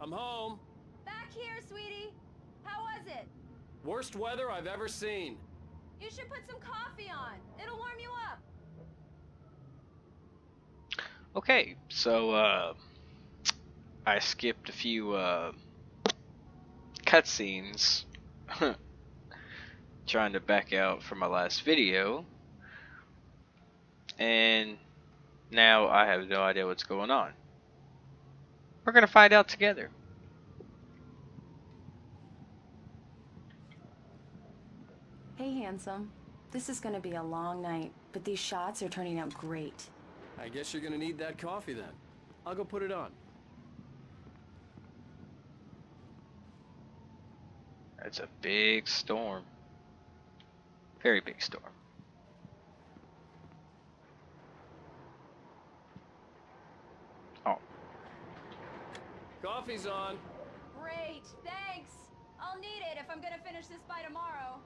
I'm home. Back here, sweetie. How was it? Worst weather I've ever seen. You should put some coffee on. It'll warm you up. Okay, so I skipped a few cutscenes trying to back out from my last video, and now I have no idea what's going on. We're gonna find out together. Hey, handsome. This is gonna be a long night, but these shots are turning out great. I guess you're gonna need that coffee then. I'll go put it on. It's a big storm. Very big storm. Oh. Coffee's on. Great, thanks. I'll need it if I'm gonna finish this by tomorrow.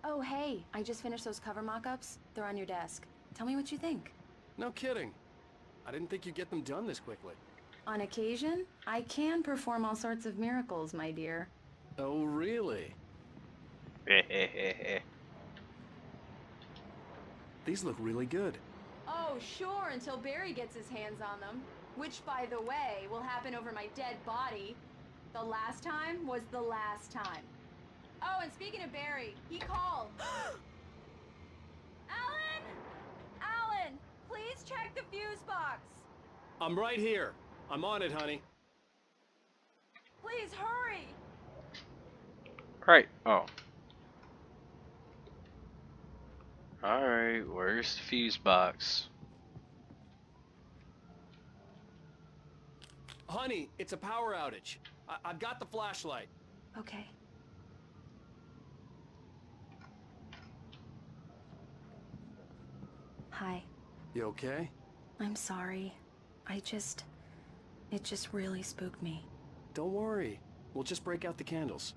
Oh, hey, I just finished those cover mock-ups. They're on your desk. Tell me what you think. No kidding. I didn't think you'd get them done this quickly. On occasion, I can perform all sorts of miracles, my dear. Oh, really? These look really good. Oh, sure, until Barry gets his hands on them. Which, by the way, will happen over my dead body. The last time was the last time. Oh, and speaking of Barry, he called. Alan! Alan, please check the fuse box. I'm right here. I'm on it, honey. Please hurry. Right. Oh. Alright, where's the fuse box? Honey, it's a power outage. I've got the flashlight. Okay. Hi. You okay? I'm sorry. It just really spooked me. Don't worry. We'll just break out the candles.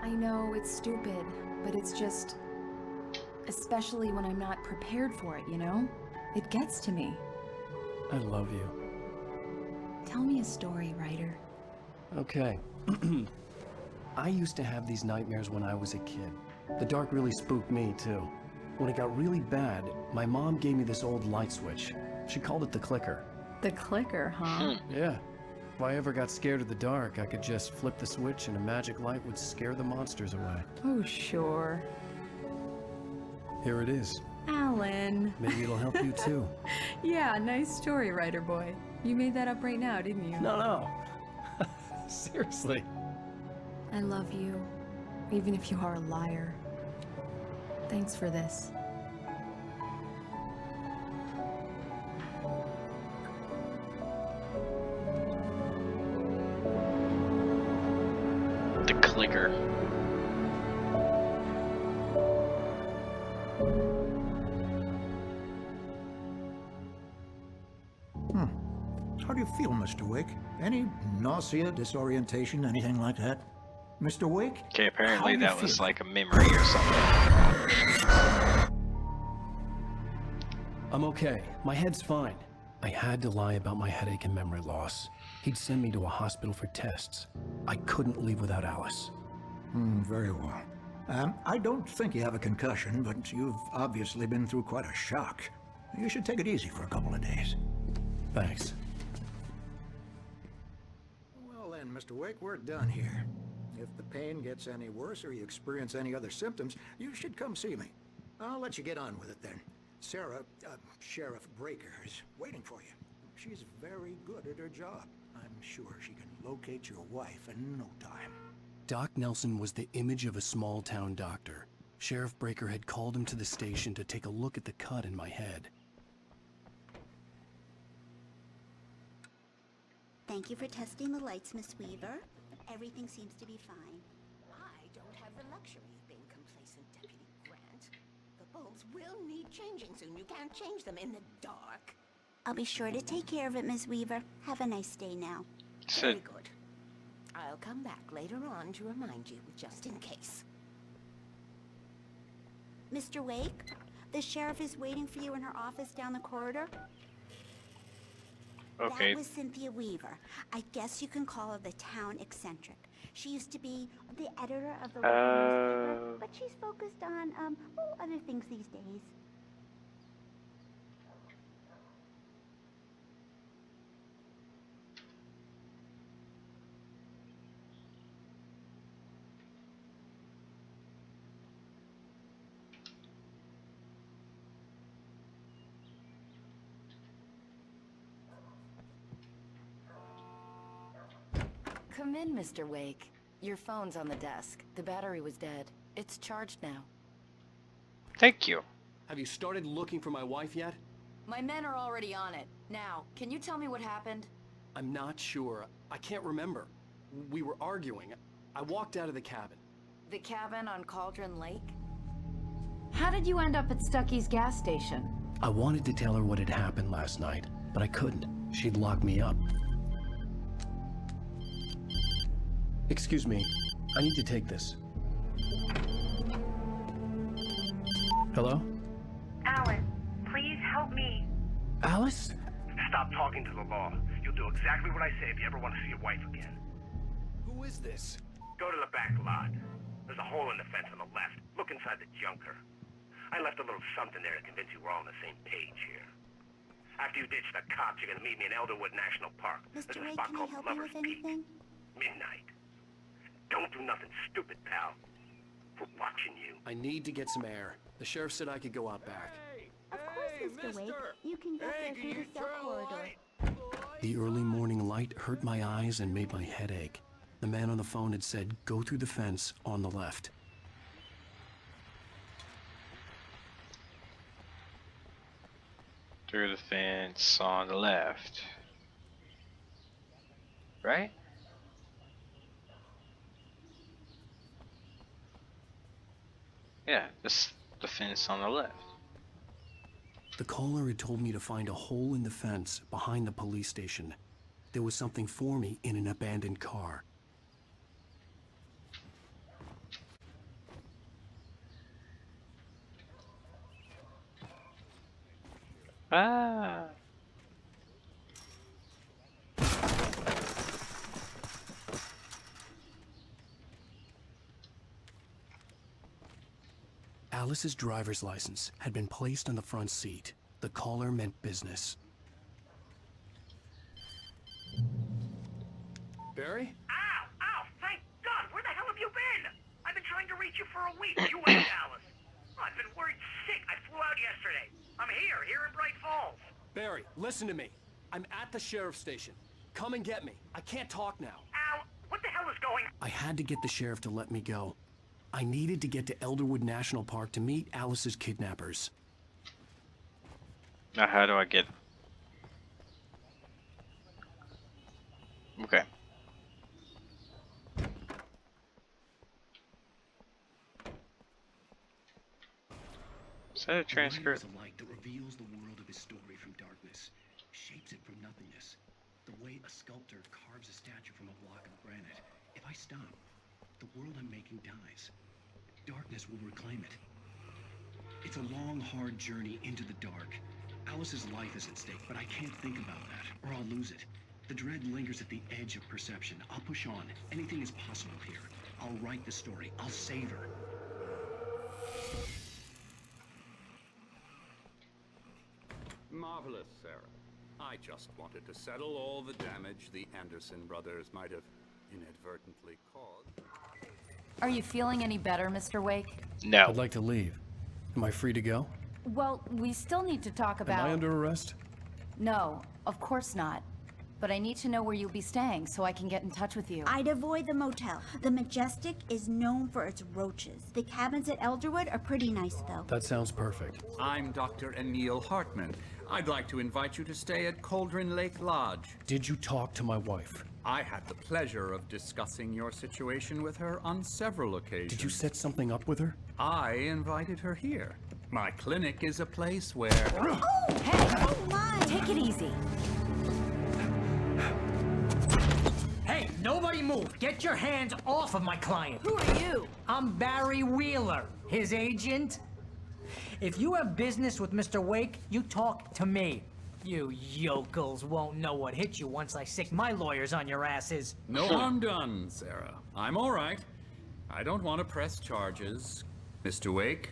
I know it's stupid, but it's just... Especially when I'm not prepared for it, you know? It gets to me. I love you. Tell me a story, writer. Okay. I used to have these nightmares when I was a kid. The dark really spooked me, too. When it got really bad, my mom gave me this old light switch. She called it the clicker. The clicker, huh? Yeah. If I ever got scared of the dark, I could just flip the switch and a magic light would scare the monsters away. Oh, sure. Here it is. Alan. Maybe it'll help you, too. Yeah, nice story, writer boy. You made that up right now, didn't you? No. Seriously. I love you, even if you are a liar. Thanks for this. The clicker. How do you feel, Mr. Wake? Any nausea, disorientation, anything like that? Mr. Wake? Okay, How apparently do you that was feel? like a memory or something. I'm okay. My head's fine. I had to lie about my headache and memory loss. He'd send me to a hospital for tests. I couldn't leave without Alice. Very well. I don't think you have a concussion, but you've obviously been through quite a shock. You should take it easy for a couple of days. Thanks. Well then, Mr. Wake, we're done here. If the pain gets any worse or you experience any other symptoms, you should come see me. I'll let you get on with it then. Sarah, Sheriff Breaker, is waiting for you. She's very good at her job. I'm sure she can locate your wife in no time. Doc Nelson was the image of a small-town doctor. Sheriff Breaker had called him to the station to take a look at the cut in my head. Thank you for testing the lights, Miss Weaver. Everything seems to be fine. I don't have the luxury of being complacent, Deputy Grant. The bulbs will need changing soon. You can't change them in the dark. I'll be sure to take care of it, Miss Weaver. Have a nice day now. Very good. I'll come back later on to remind you, just in case. Mr. Wake, The sheriff is waiting for you in her office down the corridor. Okay. That was Cynthia Weaver. I guess you can call her the town eccentric. She used to be the editor of the local newspaper, but she's focused on, other things these days. Come in, Mr. Wake. Your phone's on the desk. The battery was dead. It's charged now. Thank you. Have you started looking for my wife yet? My men are already on it. Now, can you tell me what happened? I'm not sure. I can't remember. We were arguing. I walked out of the cabin. The cabin on Cauldron Lake? How did you end up at Stucky's gas station? I wanted to tell her what had happened last night, but I couldn't. She'd lock me up. Excuse me. I need to take this. Hello? Alice, please help me. Alice? Stop talking to the law. You'll do exactly what I say if you ever want to see your wife again. Who is this? Go to the back lot. There's a hole in the fence on the left. Look inside the junker. I left a little something there to convince you we're all on the same page here. After you ditch the cops, you're gonna meet me in Elderwood National Park. Mr. There's a Wake, spot can I called help you Lover's with Peak. anything? Midnight. Don't do nothing stupid, pal. We're watching you. I need to get some air. The sheriff said I could go out back. Of course, Mr. Wake. You can get there through the cell corridor. The early morning light hurt my eyes and made my head ache. The man on the phone had said, go through the fence on the left. Through the fence on the left. Right? Yeah, this the fence on the left. The caller had told me to find a hole in the fence behind the police station. There was something for me in an abandoned car. Ah. Alice's driver's license had been placed on the front seat. The caller meant business. Barry? Ow! Ow! Thank God! Where the hell have you been? I've been trying to reach you for a week. You ain't Alice. I've been worried sick. I flew out yesterday. I'm here in Bright Falls. Barry, listen to me. I'm at the sheriff's station. Come and get me. I can't talk now. Ow! What the hell is going on? I had to get the sheriff to let me go. I needed to get to Elderwood National Park to meet Alice's kidnappers. Now how do I get... Okay. Is that a transcript? The light is a light that reveals the world of his story from darkness, shapes it from nothingness. The way a sculptor carves a statue from a block of granite. If I stop, the world I'm making dies. Darkness will reclaim it. It's a long, hard journey into the dark. Alice's life is at stake, but I can't think about that, or I'll lose it. The dread lingers at the edge of perception. I'll push on. Anything is possible here. I'll write the story. I'll save her. Marvelous, Sarah. I just wanted to settle all the damage the Anderson brothers might have inadvertently caused. Are you feeling any better, Mr. Wake? No. I'd like to leave. Am I free to go? Well, we still need to talk about... Am I under arrest? No, of course not. But I need to know where you'll be staying so I can get in touch with you. I'd avoid the motel. The Majestic is known for its roaches. The cabins at Elderwood are pretty nice, though. That sounds perfect. I'm Dr. Emil Hartman. I'd like to invite you to stay at Cauldron Lake Lodge. Did you talk to my wife? I had the pleasure of discussing your situation with her on several occasions. Did you set something up with her? I invited her here. My clinic is a place where... Oh! Hey! Oh my! Take it easy. Hey, nobody move! Get your hands off of my client! Who are you? I'm Barry Wheeler, his agent. If you have business with Mr. Wake, you talk to me. You yokels won't know what hit you once I sick my lawyers on your asses. No harm done, Sarah. I'm all right. I don't want to press charges. Mr. Wake,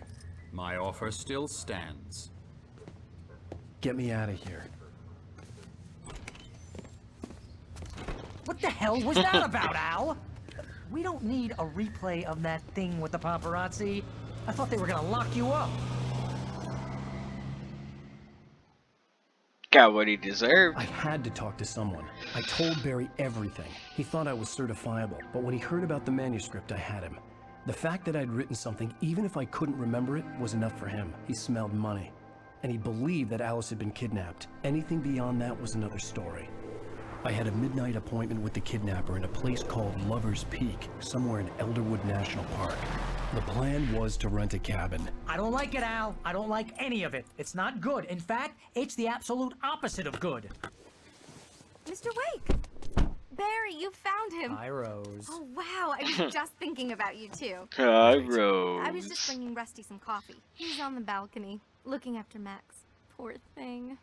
my offer still stands. Get me out of here. What the hell was that about, Al? We don't need a replay of that thing with the paparazzi. I thought they were gonna lock you up. Got what he deserved. I had to talk to someone. I told Barry everything. He thought I was certifiable, but when he heard about the manuscript, I had him. The fact that I'd written something, even if I couldn't remember it, was enough for him. He smelled money. And he believed that Alice had been kidnapped. Anything beyond that was another story. I had a midnight appointment with the kidnapper in a place called Lover's Peak, somewhere in Elderwood National Park. The plan was to rent a cabin. I don't like it, Al. I don't like any of it. It's not good. In fact, it's the absolute opposite of good. Mr. Wake! Barry, you found him. Hi, Rose. Oh, wow. I was just thinking about you, too. Hi, Rose. I was just bringing Rusty some coffee. He's on the balcony, looking after Max. Poor thing.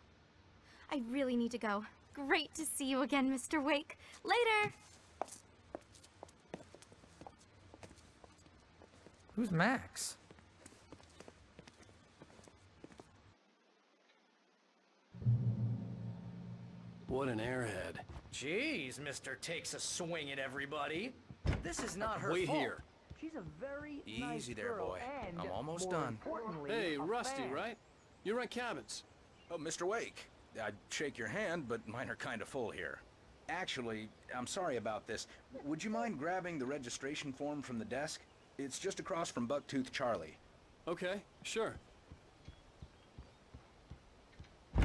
I really need to go. Great to see you again, Mr. Wake. Later! Who's Max? What an airhead. Jeez, Mr. Takes a swing at everybody. This is not her Wait fault. here. She's a very Easy there, girl, boy. and I'm almost more done. importantly, Hey, a Rusty, fan. right? You rent cabins. Oh, Mr. Wake. I'd shake your hand, but mine are kind of full here. Actually, I'm sorry about this. Would you mind grabbing the registration form from the desk? It's just across from Bucktooth Charlie. Okay, sure.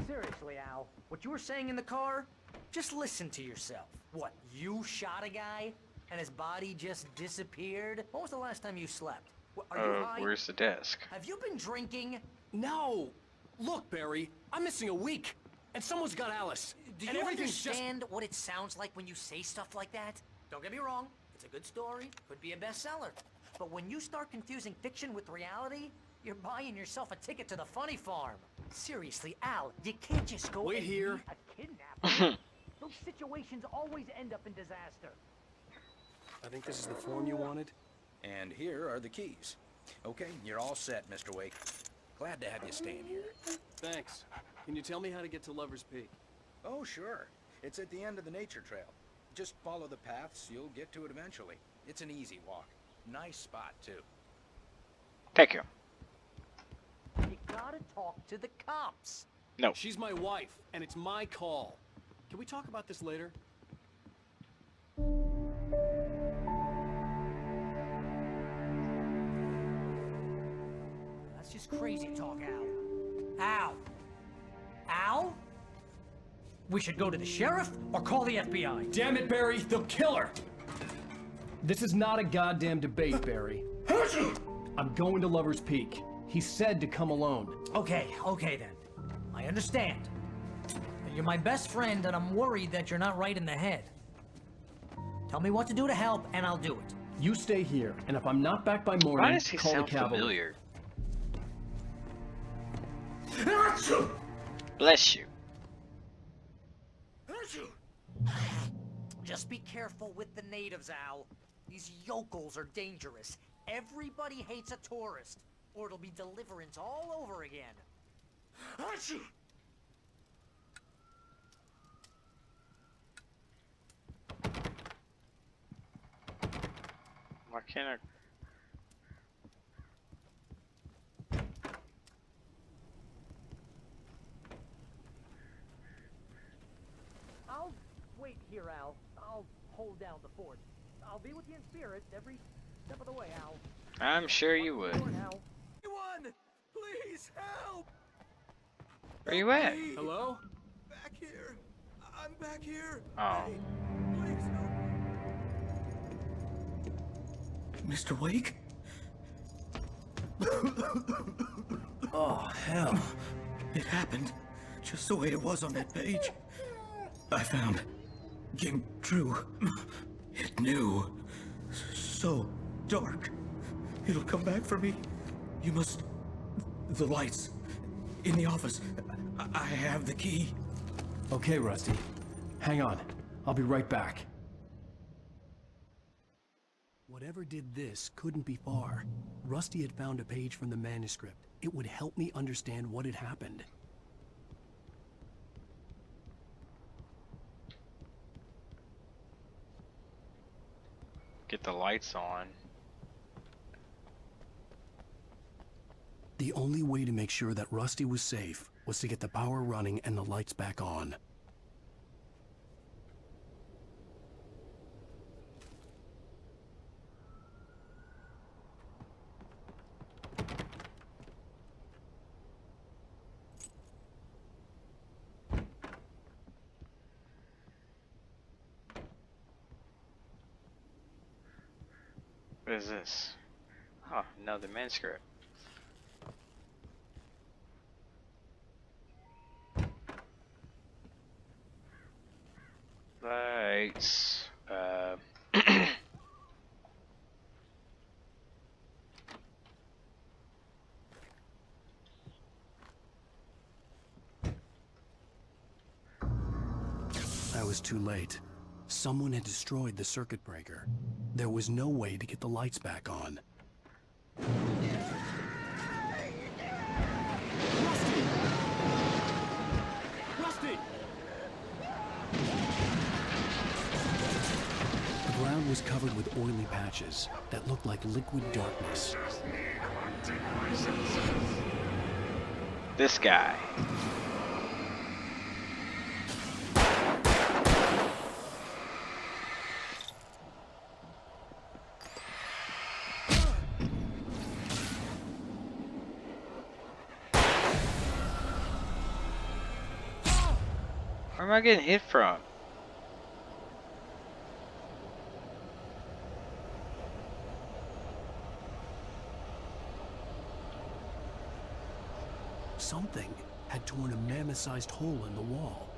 Seriously, Al, what you were saying in the car? Just listen to yourself. What, you shot a guy and his body just disappeared? When was the last time you slept? Are you high? Where's the desk? Have you been drinking? No! Look, Barry, I'm missing a week, and someone's got Alice. Do and you everything's understand what it sounds like when you say stuff like that? Don't get me wrong, it's a good story, could be a bestseller. But when you start confusing fiction with reality, you're buying yourself a ticket to the funny farm. Seriously, Al, you can't just go Wait and here. meet a kidnapper. Those situations always end up in disaster. I think this is the form you wanted. And here are the keys. Okay, you're all set, Mr. Wake. Glad to have you staying here. Thanks. Can you tell me how to get to Lover's Peak? Oh, sure. It's at the end of the nature trail. Just follow the paths, you'll get to it eventually. It's an easy walk. Nice spot, too. Thank you. You gotta talk to the cops. No. She's my wife, and it's my call. Can we talk about this later? That's just crazy talk, Al. Al? Al? We should go to the sheriff or call the FBI. Damn it, Barry, they'll kill her! This is not a goddamn debate, Barry. I'm going to Lover's Peak. He said to come alone. Okay then. I understand. You're my best friend, and I'm worried that you're not right in the head. Tell me what to do to help, and I'll do it. You stay here, and if I'm not back by morning, Why does he call sound the cavalry. familiar? Bless you. Just be careful with the natives, Al. These yokels are dangerous. Everybody hates a tourist, or it'll be deliverance all over again. Why can't I? I'll wait here, Al. I'll hold down the fort. I'll be with you in spirit every step of the way, Al. I'm sure you would. Anyone! Please help! Where you at? Hello? Back here. I'm back here. Oh. Hey, please help. Mr. Wake? Oh, hell. It happened just the way it was on that page. I found came true. It knew. So dark. It'll come back for me. You must The lights. In the office. I have the key. Okay, Rusty. Hang on. I'll be right back. Whatever did this couldn't be far. Rusty had found a page from the manuscript. It would help me understand what had happened. Get the lights on. The only way to make sure that Rusty was safe was to get the power running and the lights back on. What is this? Oh, another manuscript. Lights. I was too late. Someone had destroyed the circuit breaker. There was no way to get the lights back on. Rusty! The ground was covered with oily patches that looked like liquid darkness. This guy. Where am I getting hit from? Something had torn a mammoth-sized hole in the wall.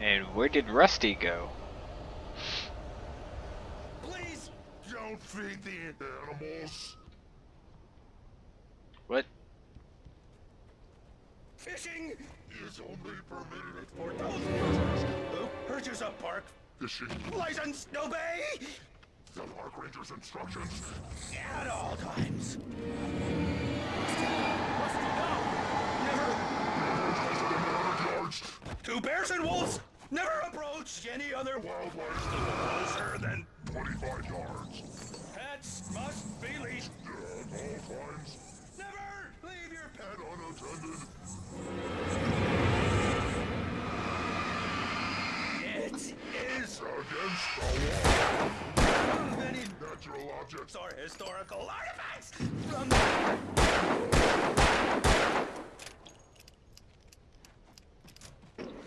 And where did Rusty go? Please don't feed the animals. What? Fishing is only permitted for those persons who purchase a park fishing license. Obey the park ranger's instructions at all times. Two bears and wolves never approach any other wildlife closer than 25 yards. Pets must be leashed at all times. Never leave your pet unattended. It is against the law. Many natural objects are historical artifacts from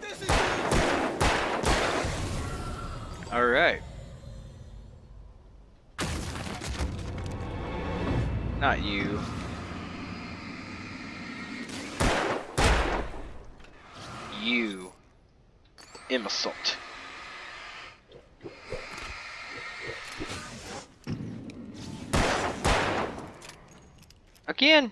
this is All right. Not you. You. Imbecile. Again.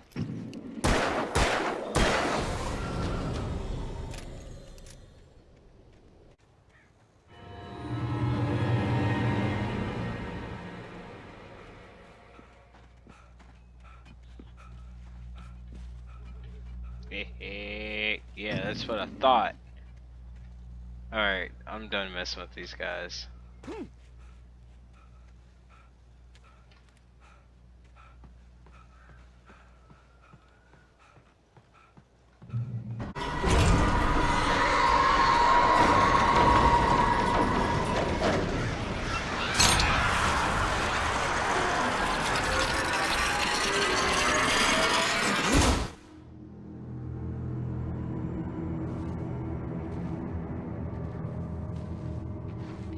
Yeah, that's what I thought. Alright, I'm done messing with these guys.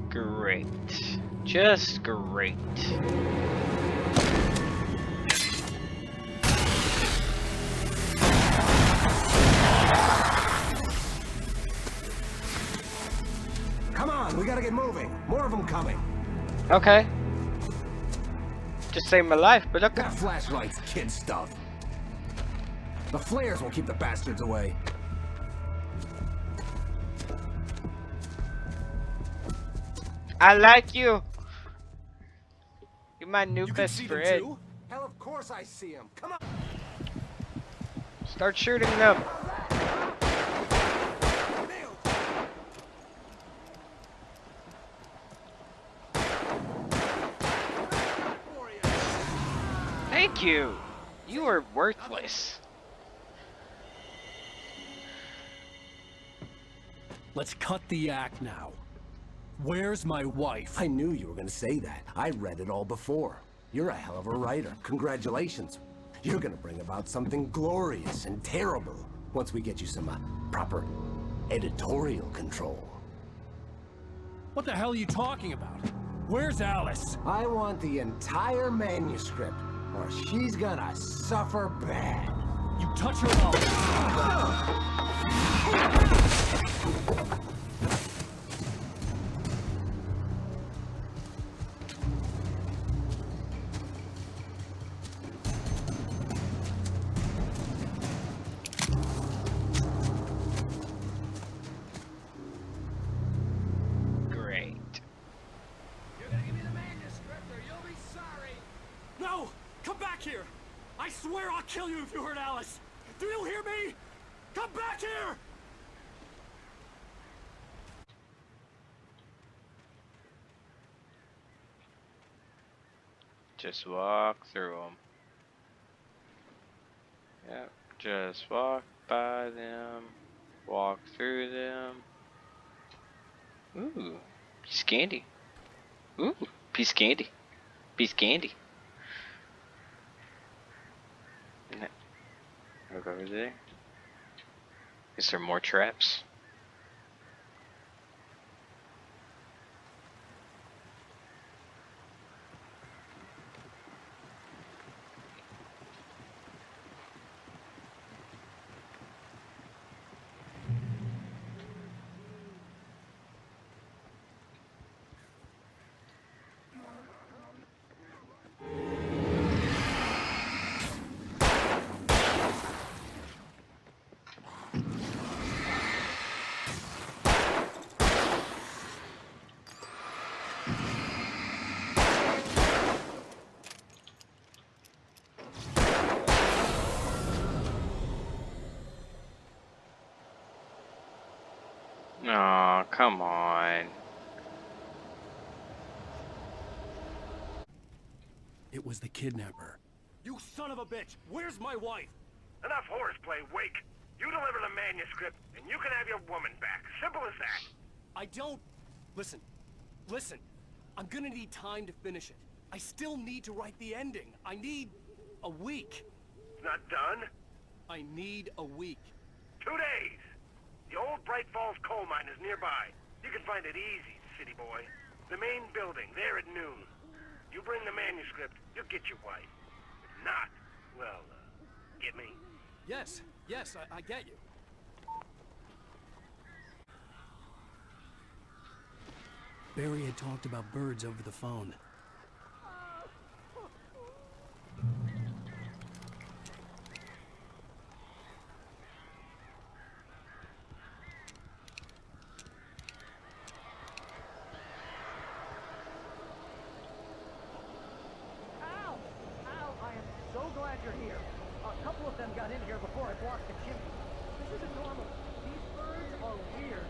Great. Just great. Come on, we gotta get moving. More of them coming. Okay. Just saved my life, but okay. That flashlight's kid stuff. The flares will keep the bastards away. I like you. You're my new You can best see them friend. too? Hell, of course I see them. Come on. Start shooting them. Thank you. You are worthless. Let's cut the act now. Where's my wife? I knew you were gonna say that. I read it all before. You're a hell of a writer. Congratulations. You're gonna bring about something glorious and terrible once we get you some proper editorial control. What the hell are you talking about? Where's Alice? I want the entire manuscript, or she's gonna suffer bad. You touch her Great. You're gonna give me the manuscript or you'll be sorry. No! Come back here! I swear I'll kill you if you hurt Alice! Do you hear me? Come back here! Just walk through them. Yep. Just walk by them. Walk through them. Ooh. Piece of candy. Ooh. Piece of candy. Piece of candy. Look over there. Is there more traps? Aw, come on. It was the kidnapper. You son of a bitch! Where's my wife? Enough horseplay, Wake. You deliver the manuscript, and you can have your woman back. Simple as that. I don't... Listen. Listen. I'm gonna need time to finish it. I still need to write the ending. I need... a week. It's not done? I need a week. 2 days. The old Bright Falls coal mine is nearby. You can find it easy, city boy. The main building, there at noon. You bring the manuscript, you'll get your wife. If not, well, get me? Yes, yes, I get you. Barry had talked about birds over the phone. So glad you're here. A couple of them got in here before I blocked the chimney. This isn't normal. These birds are weird.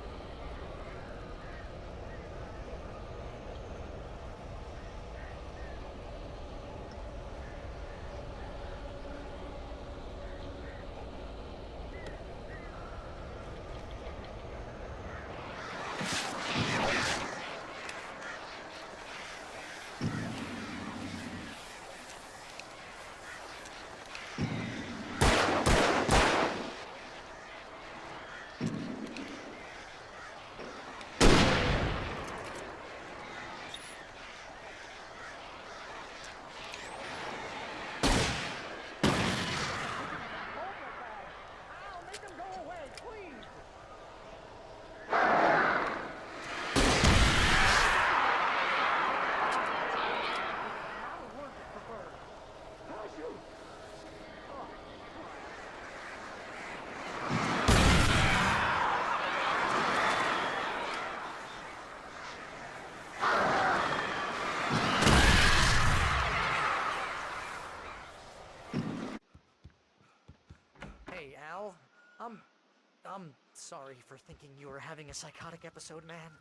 Hey, Al. I'm sorry for thinking you were having a psychotic episode, man.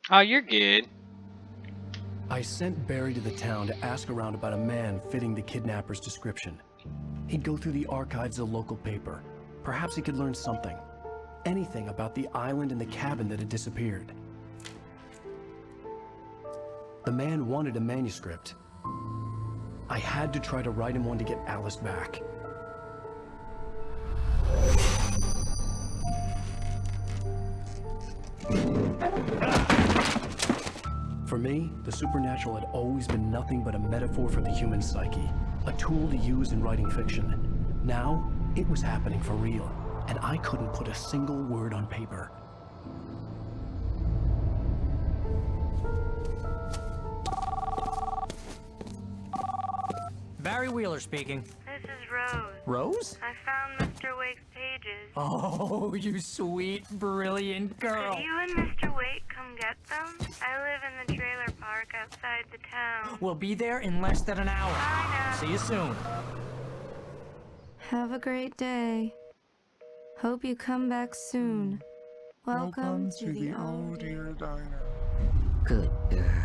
Oh, you're good. I sent Barry to the town to ask around about a man fitting the kidnapper's description. He'd go through the archives of the local paper. Perhaps he could learn something. Anything about the island and the cabin that had disappeared. The man wanted a manuscript. I had to try to write him one to get Alice back. For me, the supernatural had always been nothing but a metaphor for the human psyche, a tool to use in writing fiction. Now, it was happening for real, and I couldn't put a single word on paper. Barry Wheeler speaking. This is Rose. Rose? I found Mr. Wake's pages. Oh, you sweet, brilliant girl. Could you and Mr. Wake come get them? I live in the trailer park outside the town. We'll be there in less than an hour. Bye now. See you soon. Have a great day. Hope you come back soon. Welcome to the Old Dear Diner. Good girl.